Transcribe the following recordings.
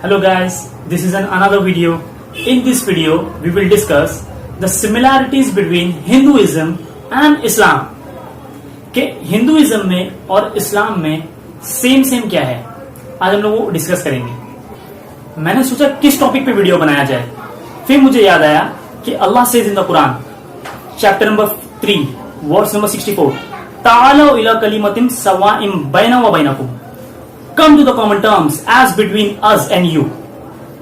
Hello guys, this is another video. In this video, we will discuss the similarities between Hinduism and Islam. कि Hinduism में और इस्लाम में same क्या है, आज हम लोग वो डिस्कस करेंगे। मैंने सोचा किस टॉपिक पे वीडियो बनाया जाए, फिर मुझे याद आया कि Allah says in the Quran chapter number 3 verse number 64, ताअलू इला कलिमतिन सवाइम बैना व बैनकुम, come to the common terms as between us and you.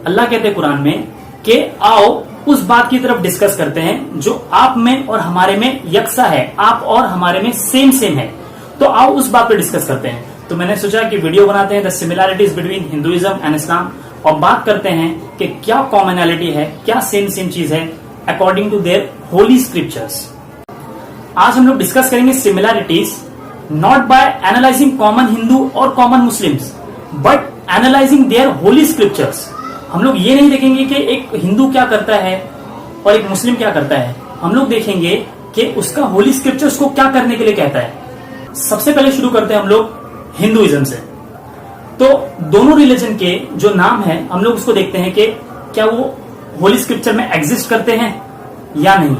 Allah कहते हैं कुरान में कि आओ उस बात की तरफ डिस्कस करते हैं जो आप में और हमारे में यकसा है, आप और हमारे में सेम है, तो आओ उस बात पे डिस्कस करते हैं। तो मैंने सोचा कि वीडियो बनाते हैं the similarities between Hinduism and Islam, और बात करते हैं कि क्या कॉमनैलिटी है, क्या सेम चीज है according to their holy scriptures. आज हम लोग डिस्कस करेंगे similarities not by analysing common Hindu और common Muslims, but analysing their holy scriptures. हम लोग ये नहीं देखेंगे कि एक हिंदू क्या करता है और एक मुस्लिम क्या करता है, हम लोग देखेंगे कि उसका होली स्क्रिप्चर्स को क्या करने के लिए कहता है। सबसे पहले शुरू करते हैं हम लोग हिंदुइज्म से। तो दोनों रिलीजन के जो नाम है हम लोग उसको देखते हैं कि क्या वो होली स्क्रिप्चर में एग्जिस्ट करते हैं या नहीं।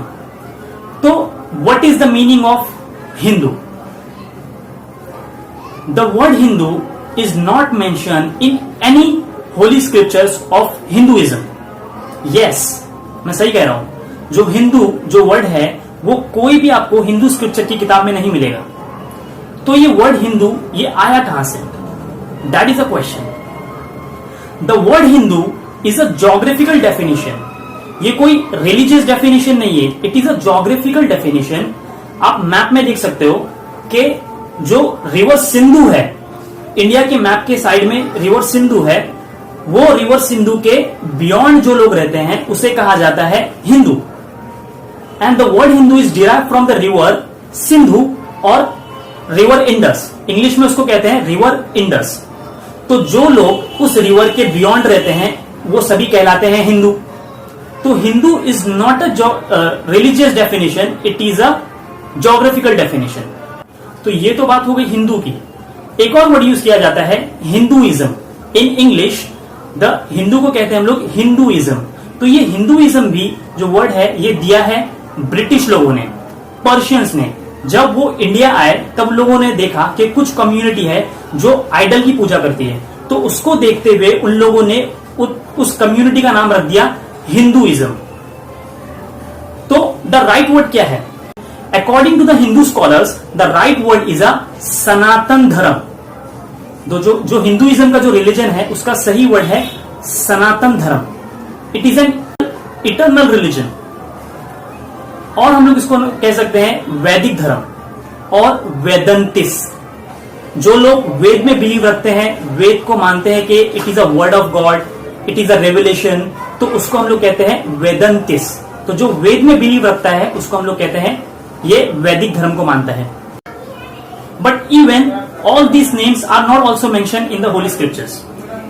तो what is the meaning of Hindu? The word Hindu is not mention in any Holi scriptures of Hinduism. Yes, मैं सही कह रहा हूं, जो हिंदू जो वर्ड है वो कोई भी आपको हिंदू स्क्रिप्चर की किताब में नहीं मिलेगा। तो ये वर्ड हिंदू ये आया कहां से? That is a question. The word Hindu is a geographical definition. ये कोई रिलीजियस डेफिनेशन नहीं है, it is a geographical definition. आप मैप में देख सकते हो कि जो रिवर सिंधु है, इंडिया के मैप के साइड में रिवर सिंधु है, वो रिवर सिंधु के बियॉन्ड जो लोग रहते हैं उसे कहा जाता है Hindu. And the word Hindu is derive from the river Sindhu और रिवर इंडस, इंग्लिश में उसको कहते हैं रिवर इंडस। तो जो लोग उस रिवर के बियॉन्ड रहते हैं वो सभी कहलाते हैं हिंदू। तो Hindu is not a religious definition, it is a geographical definition. तो ये तो बात हो गई हिंदू की। एक और वर्ड यूज किया जाता है Hinduism. In English the Hindu को कहते हैं हम लोग हिंदुइज्म। तो ये हिंदुइज्म भी जो वर्ड है ये दिया है ब्रिटिश लोगों ने, पर्शियंस ने। जब वो इंडिया आए तब लोगों ने देखा कि कुछ कम्युनिटी है जो आइडल की पूजा करती है, तो उसको देखते हुए उन लोगों ने उस कम्युनिटी का नाम रख दिया हिंदुइज्म। तो द राइट वर्ड क्या है? According to the Hindu scholars the right word is a Sanatan Dharma. जो हिंदुइज्म का जो रिलीजन है उसका सही वर्ड है सनातन धर्म। It is an eternal religion, और हम लोग इसको कह सकते हैं वैदिक धर्म और वेदंतिस। जो लोग वेद में बिलीव रखते हैं, वेद को मानते हैं कि it is a word of God, it is a revelation, तो उसको हम लोग कहते हैं वेदंतिस। तो जो वेद में बिलीव रखता है उसको हम लोग कहते हैं ये वैदिक धर्म को मानता है। But even all these names are not also mentioned in the holy scriptures।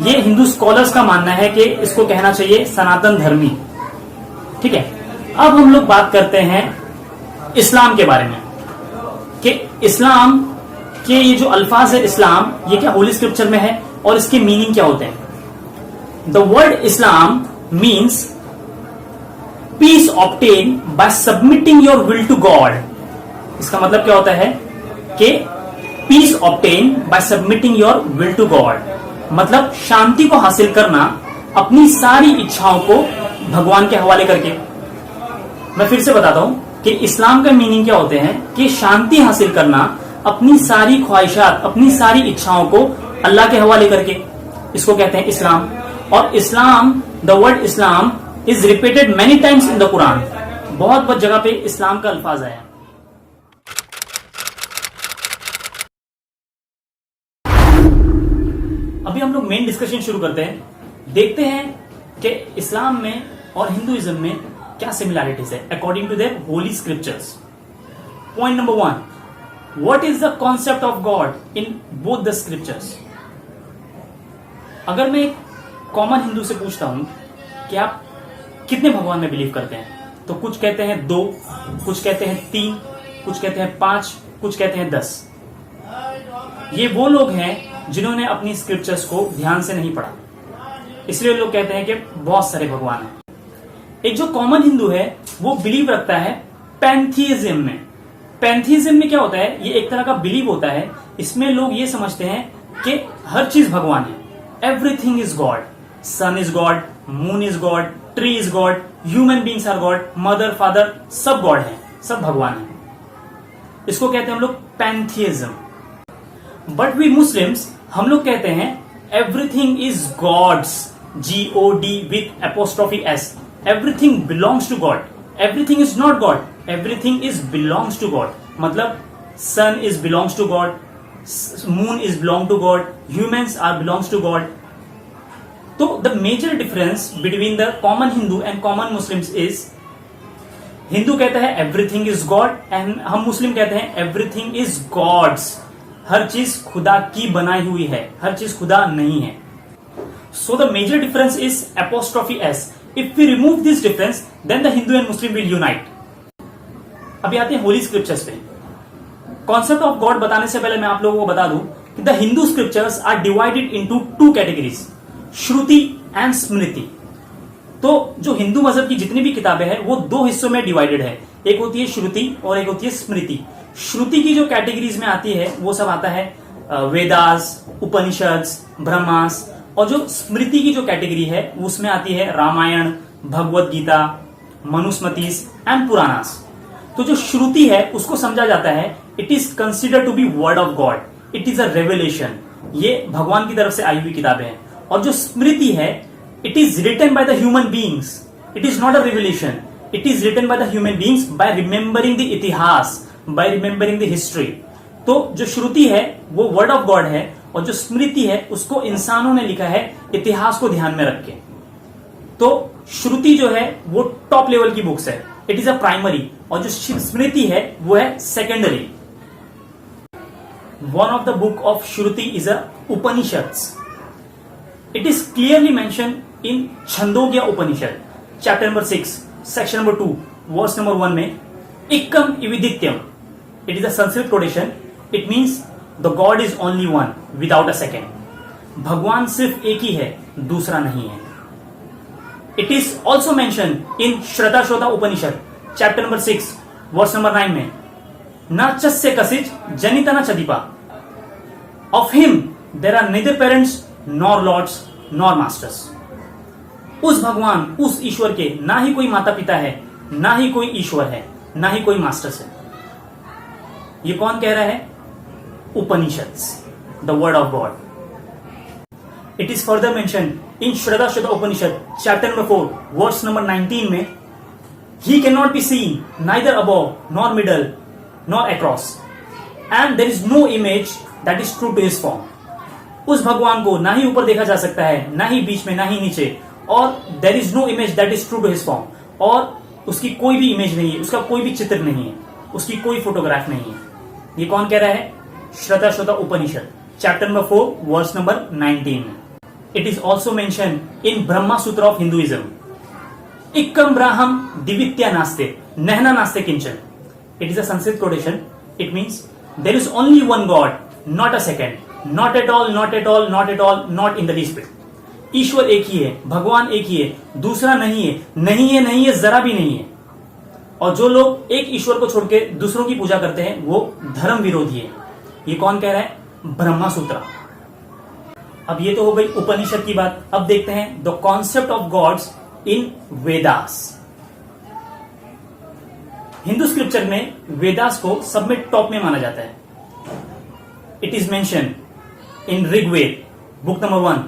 ये हिंदू स्कॉलर्स का मानना है कि इसको कहना चाहिए सनातन धर्मी। ठीक है, अब हम लोग बात करते हैं इस्लाम के बारे में कि इस्लाम के ये जो अल्फाज है इस्लाम, ये क्या होली स्क्रिप्चर में है और इसके मीनिंग क्या होते हैं। The word Islam means peace obtain by submitting your will to God. इसका मतलब क्या होता है कि peace obtain by submitting your will to God, मतलब शांति को हासिल करना अपनी सारी इच्छाओं को भगवान के हवाले करके। मैं फिर से बताता हूं कि इस्लाम का मीनिंग क्या होते हैं कि शांति हासिल करना अपनी सारी ख्वाहिशात, अपनी सारी इच्छाओं को अल्लाह के हवाले करके, इसको कहते हैं इस्लाम। और Islam, the word Islam is repeated many times in the Quran. बहुत जगह पे इस्लाम का अल्फाज आया। अभी हम लोग मेन डिस्कशन शुरू करते हैं, देखते हैं कि इस्लाम में और हिंदुइज्म में क्या सिमिलैरिटीज है according to their holy scriptures. Point number 1, what is the concept of God in both the scriptures. अगर मैं एक कॉमन हिंदू से पूछता हूं कि आप कितने भगवान में बिलीव करते हैं, तो कुछ कहते हैं 2, कुछ कहते हैं 3, कुछ कहते हैं 5, कुछ कहते हैं 10। ये वो लोग हैं जिन्होंने अपनी स्क्रिप्चर्स को ध्यान से नहीं पढ़ा। इसलिए लोग कहते हैं कि बहुत सारे भगवान हैं। एक जो कॉमन हिंदू है वो बिलीव रखता है पैंथीइज्म में। पैंथीइज्म में क्या होता है, ये एक तरह का बिलीव होता है। इसमें लोग ये समझते हैं कि हर चीज भगवान है, everything is God. Sun is God, moon is God, tree is God, human beings are God, mother father सब गॉड है, सब भगवान है। इसको कहते हैं हम लोग पैंथीइज्म। बट वी मुस्लिम्स हम लोग कहते हैं everything is God's, GOD with apostrophe S। Everything belongs to God. Everything is not God, everything is belongs to God. मतलब sun is belongs to God, moon is belong to God, humans are belongs to God. तो the major difference between the common Hindu and common Muslims is, Hindu कहता है everything is God and हम मुस्लिम कहते हैं everything is God's. हर चीज खुदा की बनाई हुई है, हर चीज खुदा नहीं है। So the major difference is apostrophe S। If we remove this difference then the Hindu and Muslim will unite. अभी आते हैं होली स्क्रिप्चर्स पे। कॉन्सेप्ट ऑफ गॉड बताने से पहले मैं आप लोगों को बता दूं कि the Hindu scriptures are divided into 2 categories, Shruti and Smriti. तो जो हिंदू मजहब की जितनी भी किताबें हैं वो 2 हिस्सों में डिवाइडेड है, एक होती है श्रुति और एक होती है स्मृति। श्रुति की जो कैटेगरीज में आती है वो सब आता है वेदास, उपनिषद्स, ब्रह्मास। और जो स्मृति की जो कैटेगरी है उसमें आती है रामायण, भगवत गीता, मनुस्मृतिस एंड पुराणास। तो जो श्रुति है उसको समझा जाता है it is considered to be word of God, it is a revelation, ये भगवान की तरफ से आई हुई किताबें हैं। और जो स्मृति है it is written by the human beings, it is not a revelation, it is written by the human beings by remembering the itihas, by remembering the history. तो जो श्रुति है वो वर्ड ऑफ गॉड है और जो स्मृति है उसको इंसानों ने लिखा है इतिहास को ध्यान में रख के। तो श्रुति जो है वो टॉप लेवल की बुक्स है, इट इज अ प्राइमरी, और जो स्मृति है वो है secondary. One of the book of Shruti is a Upanishads. It is clearly mention in Chandogya Upanishad chapter number 6 section number 2 verse number 1 में एकम इविदित्यम। It is a Sanskrit quotation, it means the God is only one without a second. भगवान सिर्फ एक ही है, दूसरा नहीं है। It is also mention in Shraddha Upanishad chapter number 6 verse number 9 में न चस्य कसिच जनिता न चदीपा। Of him there are neither parents nor lords nor masters. उस भगवान, उस ईश्वर के ना ही कोई माता पिता है, ना ही कोई ईश्वर है, ना ही कोई मास्टर्स है। ये कौन कह रहा है? Upanishads, the word of God. It is further mention in Shraddha Upanishad chapter number 4 verse number 19 में he cannot be seen neither above nor middle nor across and there is no image that is true to his form। उस भगवान को ना ही ऊपर देखा जा सकता है, ना ही बीच में, ना ही नीचे, और there is no image that is true to his form, और उसकी कोई भी इमेज नहीं है, उसका कोई भी चित्र नहीं है, उसकी कोई फोटोग्राफ नहीं है। ये कौन कह रहा है? श्रद्धा Upanishad chapter number 4 verse number 19 में। It is also mention in Brahma Sutra of Hinduism. इक्कम ब्राह्म दिवित्या नास्ते नहना नास्ते किंचन। It is a Sanskrit quotation, it means there is only one God, not a second, not at all, not at all, not at all, not in the least bit. ईश्वर एक ही है, भगवान एक ही है, दूसरा नहीं है, नहीं है, नहीं है, जरा भी नहीं है। और जो लोग एक ईश्वर को छोड़ के दूसरों की पूजा करते हैं वो धर्म विरोधी है। ये कौन कह रहा है? ब्रह्मा सूत्र। अब ये तो हो गई उपनिषद की बात। अब देखते हैं the concept of gods in Vedas. Hindu scripture में वेदास को सब में टॉप में माना जाता है। It is mention in Rigveda book number 1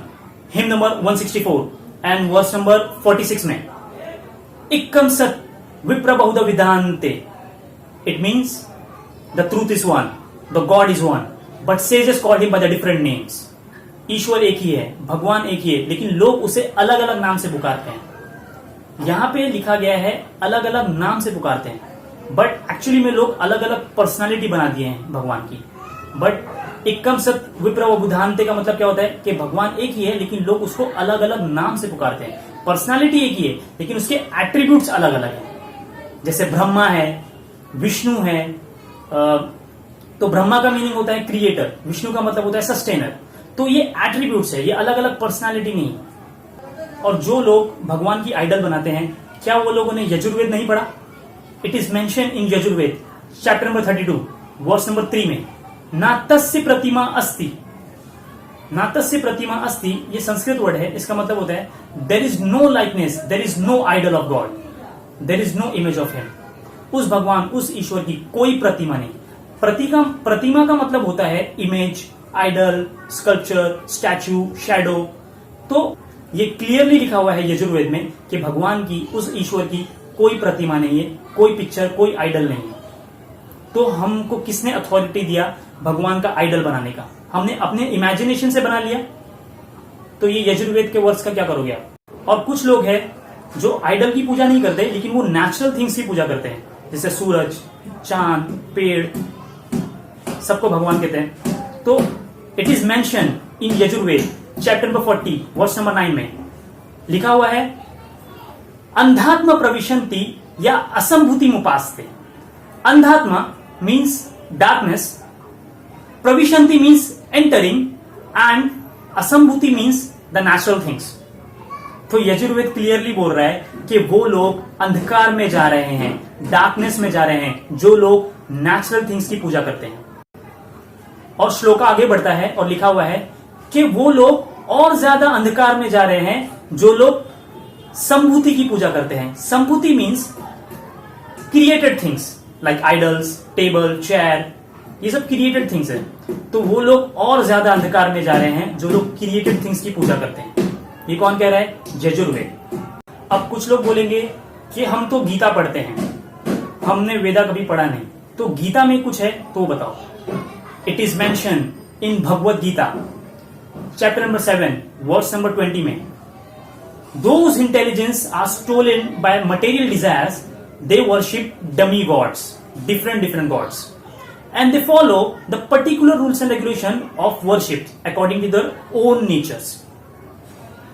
hymn number 164 and verse number 46 में इक्कम सत विप्र बहुध विधान्ते। It means the truth is one, the God is one, but sages called him by the different names. ईश्वर एक ही है, भगवान एक ही है, लेकिन लोग उसे अलग अलग नाम से पुकारते हैं। यहां पे लिखा गया है अलग अलग नाम से पुकारते हैं, बट एक्चुअली में लोग अलग अलग पर्सनालिटी बना दिए हैं भगवान की। बट एकम सत विप्र बुधान्ते का मतलब क्या होता है कि भगवान एक ही है लेकिन लोग उसको अलग अलग नाम से पुकारते हैं। पर्सनालिटी एक ही है लेकिन उसके एट्रीब्यूट्स अलग अलग हैं। जैसे ब्रह्मा है, विष्णु है, तो ब्रह्मा का मीनिंग होता है क्रिएटर, विष्णु का मतलब होता है सस्टेनर। तो ये एट्रीब्यूट्स है, ये अलग अलग पर्सनालिटी नहीं। और जो लोग भगवान की आइडल बनाते हैं, क्या वो लोगों ने यजुर्वेद नहीं पढ़ा? It is mention in Yajurveda chapter number 32 verse number 3 में, नातस्य प्रतिमा अस्ति। नातस्य प्रतिमा अस्ति ये संस्कृत वर्ड है, इसका मतलब होता है there is no likeness, there is no idol of God, there is no image of him. उस भगवान, उस ईश्वर की कोई प्रतिमा नहीं। प्रतिमा का मतलब होता है image, idol, sculpture, statue, shadow. तो ये क्लियरली लिखा हुआ है यजुर्वेद में कि भगवान की, उस ईश्वर की कोई प्रतिमा नहीं है, कोई पिक्चर, कोई आइडल नहीं है। तो हमको किसने अथॉरिटी दिया भगवान का आइडल बनाने का? हमने अपने इमेजिनेशन से बना लिया। तो ये यजुर्वेद के वर्ड्स का क्या करोगे आप? और कुछ लोग हैं जो आइडल की पूजा नहीं करते, लेकिन वो नेचुरल थिंग्स की पूजा करते हैं, जैसे सूरज, चांद, पेड़, सबको भगवान कहते हैं। तो it is mention in Yajurveda chapter number 40 verse number 9 में लिखा हुआ है, अंधात्मा प्रविशंति या असंभूति मुपास्ते। अंधात्मा मीन्स डार्कनेस, प्रविशंति मीन्स एंटरिंग, एंड असंभूति मीन्स द नेचुरल थिंग्स। तो यजुर्वेद क्लियरली बोल रहा है कि वो लोग अंधकार में जा रहे हैं, डार्कनेस में जा रहे हैं, जो लोग नेचुरल थिंग्स की पूजा करते हैं। और श्लोका आगे बढ़ता है और लिखा हुआ है कि वो लोग और ज्यादा अंधकार में जा रहे हैं जो लोग संभूति की पूजा करते हैं। संभूति means created things like idols, table, chair, ये सब क्रिएटेड थिंग्स है। तो वो लोग और ज्यादा अंधकार में जा रहे हैं जो लोग क्रिएटेड थिंग्स की पूजा करते हैं। ये कौन कह रहा है? यजुर्वेद। अब कुछ लोग बोलेंगे कि हम तो गीता पढ़ते हैं, हमने वेदा कभी पढ़ा नहीं, तो गीता में कुछ है तो बताओ। It is mention in Bhagavad Gita chapter number 7 verse number 20 में, Those intelligence are stolen by material desires, they worship demigods, different gods, and they follow the particular rules and regulation of worship according to their own natures.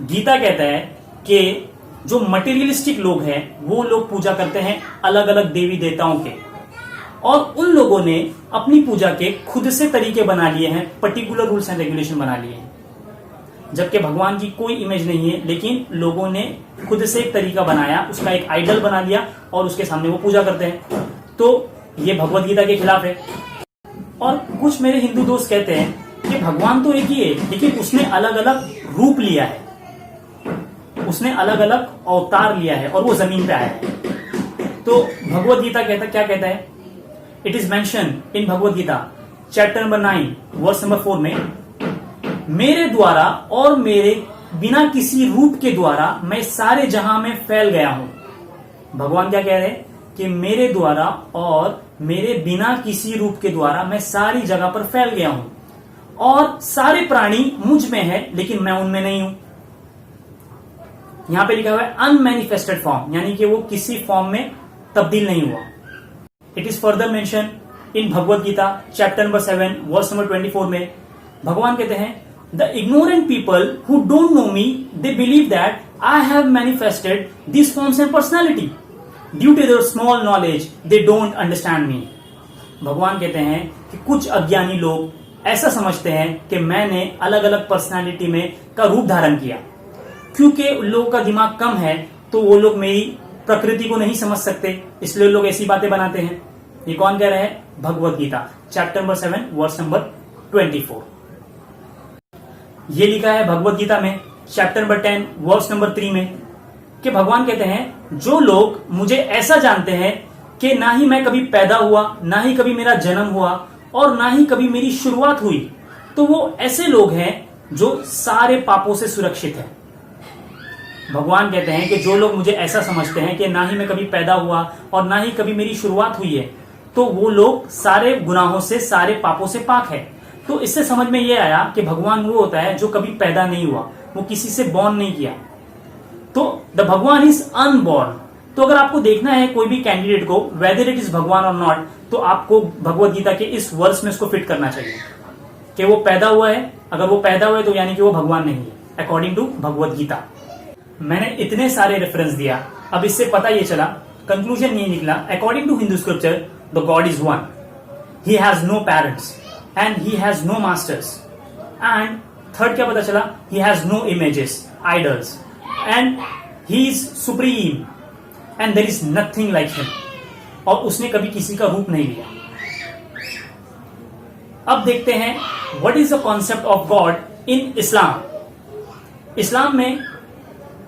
Gita कहता है कि जो materialistic लोग हैं वो लोग पूजा करते हैं अलग अलग देवी देवताओं के, और उन लोगों ने अपनी पूजा के खुद से तरीके बना लिए हैं, पर्टिकुलर रूल्स एंड रेगुलेशन बना लिए हैं। जबकि भगवान की कोई इमेज नहीं है, लेकिन लोगों ने खुद से एक तरीका बनाया, उसका एक आइडल बना लिया और उसके सामने वो पूजा करते हैं। तो ये भगवद गीता के खिलाफ है। और कुछ मेरे हिंदू दोस्त कहते हैं कि भगवान तो एक ही है, लेकिन उसने अलग अलग रूप लिया है, उसने अलग अलग अवतार लिया है और वो जमीन पे आया है। तो भगवद गीता क्या कहता है? It is mention in Bhagavad Gita chapter number 9 verse number 4 में, मेरे द्वारा और मेरे बिना किसी रूप के द्वारा मैं सारे जहां में फैल गया हूं। भगवान क्या कह रहे हैं कि मेरे द्वारा और मेरे बिना किसी रूप के द्वारा मैं सारी जगह पर फैल गया हूं, और सारे प्राणी मुझ में है लेकिन मैं उनमें नहीं हूं। यहां पे लिखा हुआ है अनमैनिफेस्टेड फॉर्म, यानी कि वो किसी फॉर्म में तब्दील नहीं हुआ। It is further mention in Bhagavad Gita chapter number 7 verse number 24 में भगवान कहते हैं, The ignorant people who don't know me, they believe that I have manifested these forms and personality. Due to their small knowledge, they don't understand me. भगवान कहते हैं कि कुछ अज्ञानी लोग ऐसा समझते हैं कि मैंने अलग अलग पर्सनालिटी में का रूप धारण किया। क्योंकि लोगों का दिमाग कम है तो वो लोग मेरी प्रकृति को नहीं समझ सकते, इसलिए लोग ऐसी बातें बनाते हैं। ये कौन कह रहा है? Bhagavad Gita chapter number 7 verse number 24। ये लिखा है भगवद गीता में चैप्टर नंबर 10 वर्स नंबर 3 में कि भगवान कहते हैं, जो लोग मुझे ऐसा जानते हैं कि ना ही मैं कभी पैदा हुआ, ना ही कभी मेरा जन्म हुआ, और ना ही कभी मेरी शुरुआत हुई, तो वो ऐसे लोग हैं जो सारे पापों से सुरक्षित हैं। भगवान कहते हैं कि जो लोग मुझे ऐसा समझते हैं कि ना ही मैं कभी पैदा हुआ और ना ही कभी मेरी शुरुआत हुई है, तो वो लोग सारे गुनाहों से, सारे पापों से पाक है। तो इससे समझ में ये आया कि भगवान वो होता है जो कभी पैदा नहीं हुआ, वो किसी से बॉर्न नहीं किया। तो द भगवान इज अनबॉर्न। तो अगर आपको देखना है कोई भी कैंडिडेट को, वेदर इट इज भगवान और नॉट, तो आपको भगवद गीता के इस वर्स में उसको फिट करना चाहिए कि वो पैदा हुआ है। अगर वो पैदा हुआ है तो यानी कि वो भगवान नहीं है, अकॉर्डिंग टू भगवद गीता। मैंने इतने सारे रेफरेंस दिया, अब इससे पता ये चला, कंक्लूजन ये निकला, according to Hindu scripture the God is one, he has no parents and he has no masters, and third क्या पता चला, he has no images, idols, and he is supreme and there is nothing like him, और उसने कभी किसी का रूप नहीं लिया। अब देखते हैं what is the concept of God in Islam. Islam में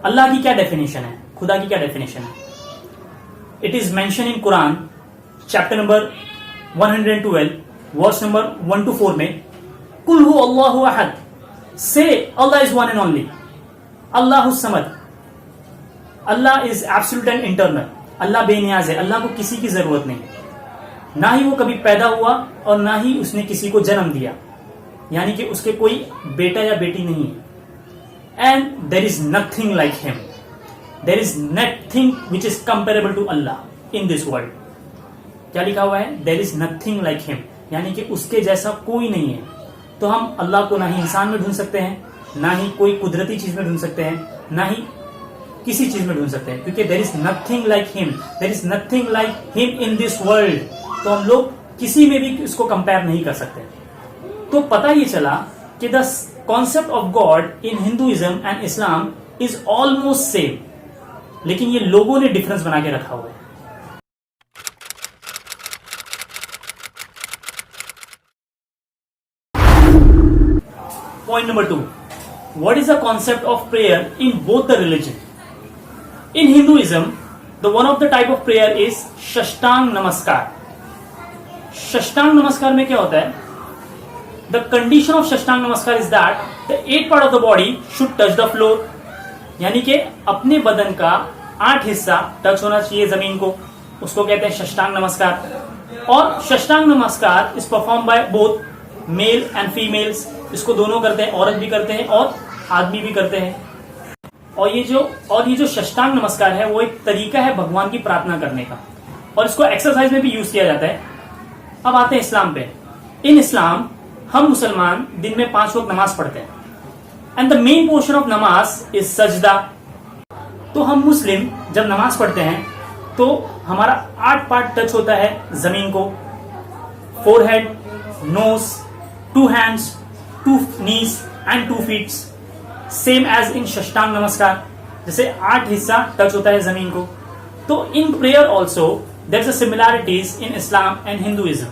अल्लाह की क्या डेफिनेशन है, खुदा की क्या डेफिनेशन है? It is mention in Quran chapter number 112 verse number 1 to 4 में, कुल हु अल्लाहु अहद, say Allah is one and only, अल्लाहु समद, Allah is absolute and internal, अल्लाह बेनियाज है, अल्लाह को किसी की जरूरत नहीं, ना ही वो कभी पैदा हुआ और ना ही उसने किसी को जन्म दिया, यानी कि उसके कोई बेटा या बेटी नहीं है। And there is nothing like him, there is nothing which is comparable to Allah in this world. क्या लिखा हुआ है? There is nothing like him, यानी कि उसके जैसा कोई नहीं है। तो हम अल्लाह को ना ही इंसान में ढूंढ सकते हैं, ना ही कोई कुदरती चीज में ढूंढ सकते हैं, ना ही किसी चीज में ढूंढ सकते हैं, क्योंकि देर is nothing like him, there is nothing like him in this world. तो हम लोग किसी में भी इसको कंपेयर नहीं कर सकते। तो पता ये चला कि the concept of God in Hinduism and Islam is almost same, लेकिन ये लोगों ने डिफरेंस बना के रखा हुआ है। Point number 2. What is the concept of prayer in both the religion? In Hinduism, the one of the type of prayer is Shashtang Namaskar. Shashtang Namaskar में क्या होता है? The condition of Shashtang Namaskar is that the 8 part of the body should touch the floor. यानी कि अपने बदन का 8 हिस्सा टच होना चाहिए जमीन को, उसको कहते हैं शष्टांग नमस्कार। और शष्टांग नमस्कार is perform by both male and females, इसको दोनों करते हैं, औरत भी करते हैं और आदमी भी करते हैं। और ये जो शष्टांग नमस्कार है वो एक तरीका है भगवान की प्रार्थना करने का, और इसको एक्सरसाइज में भी यूज किया जाता है। अब आते हैं इस्लाम पे। इन इस्लाम हम मुसलमान दिन में 5 वक्त नमाज पढ़ते हैं, and the main portion of नमाज इज सजदा। तो हम मुस्लिम जब नमाज पढ़ते हैं तो हमारा 8 पार्ट टच होता है जमीन को, forehead, nose, 2 hands, 2 knees and 2 feet, same as in Sashtang Namaskar, जैसे 8 हिस्सा टच होता है जमीन को। तो in prayer also there is a similarities in Islam and Hinduism.